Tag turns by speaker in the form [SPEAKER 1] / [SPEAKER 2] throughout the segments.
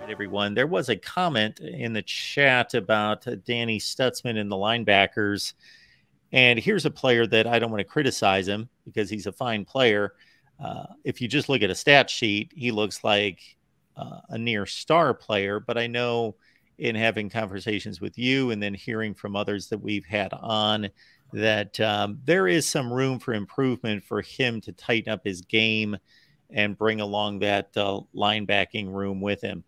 [SPEAKER 1] Everyone, there was a comment in the chat about Danny Stutsman and the linebackers. And here's a player that I don't want to criticize him because he's a fine player. If you just look at a stat sheet, he looks like a near star player. But I know in having conversations with you and then hearing from others that we've had on that there is some room for improvement for him to tighten up his game and bring along that linebacking room with him.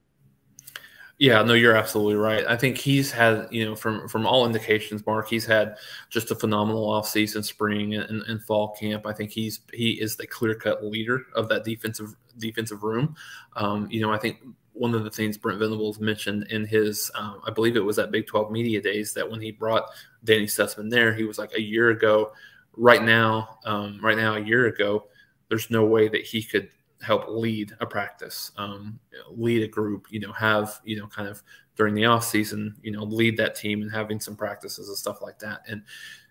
[SPEAKER 2] Yeah, no, you're absolutely right. I think he's had, from all indications, Mark, he's had just a phenomenal offseason, spring and fall camp. I think he is the clear-cut leader of that defensive room. I think one of the things Brent Venables mentioned in his, I believe it was at Big 12 Media Days, that when he brought Danny Stutsman there, he was like, a year ago, a year ago, there's no way that he could help lead a practice, lead a group, have, kind of during the off season, lead that team and having some practices and stuff like that. And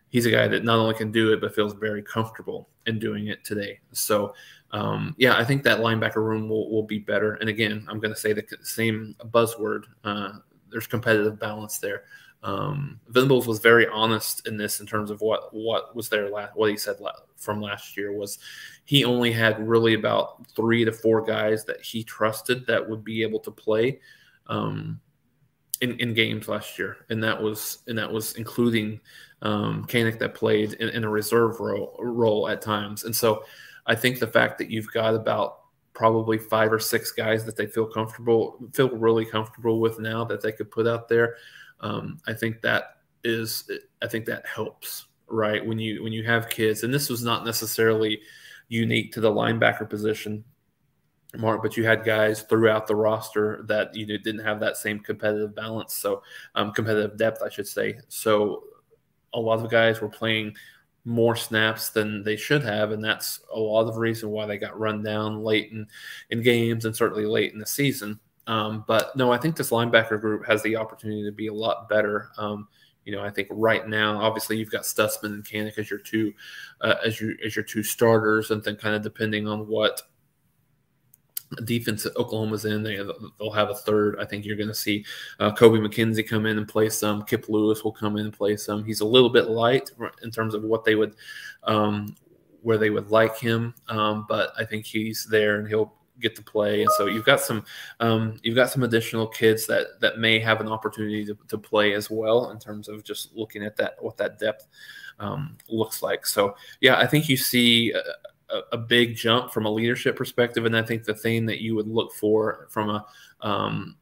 [SPEAKER 2] he's a guy that not only can do it, but feels very comfortable in doing it today. So, I think that linebacker room will be better. And again, I'm going to say the same buzzword. There's competitive balance there. Venables was very honest in this in terms of what was there what he said from last year was he only had really about 3 to 4 guys that he trusted that would be able to play in games last year, and that was including Kanik that played in a reserve role at times. And so I think the fact that you've got about probably 5 or 6 guys that they feel really comfortable with now that they could put out there. I think that helps, right? When you have kids, and this was not necessarily unique to the linebacker position, Mark, but you had guys throughout the roster that didn't have that same competitive balance, so competitive depth, I should say. So a lot of guys were playing more snaps than they should have, and that's a lot of the reason why they got run down late in games and certainly late in the season. But no, I think this linebacker group has the opportunity to be a lot better. I think right now, obviously, you've got Stutsman and Kanik as your two starters, and then kind of depending on what defense Oklahoma's in, they'll have a third. I think you're going to see Kobe McKenzie come in and play some. Kip Lewis will come in and play some. He's a little bit light in terms of what they would, where they would like him, but I think he's there and he'll get to play. And so you've got some additional kids that may have an opportunity to play as well in terms of just looking at what that depth looks like. So yeah, I think you see a big jump from a leadership perspective, and I think the thing that you would look for from an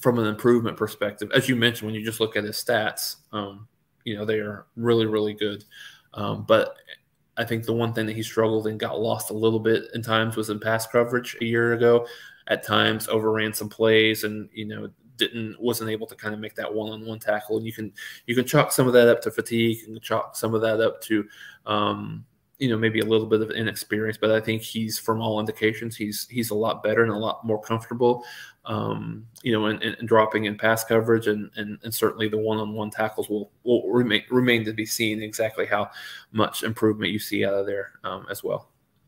[SPEAKER 2] improvement perspective, as you mentioned, when you just look at his stats, they are really, really good. But I think the one thing that he struggled and got lost a little bit in times was in pass coverage a year ago. At times overran some plays and, wasn't able to kind of make that one-on-one tackle. And you can chalk some of that up to fatigue, and chalk some of that up to, maybe a little bit of inexperience, but I think he's, from all indications, he's a lot better and a lot more comfortable, in dropping in pass coverage, and certainly the one-on-one tackles will remain to be seen exactly how much improvement you see out of there as well.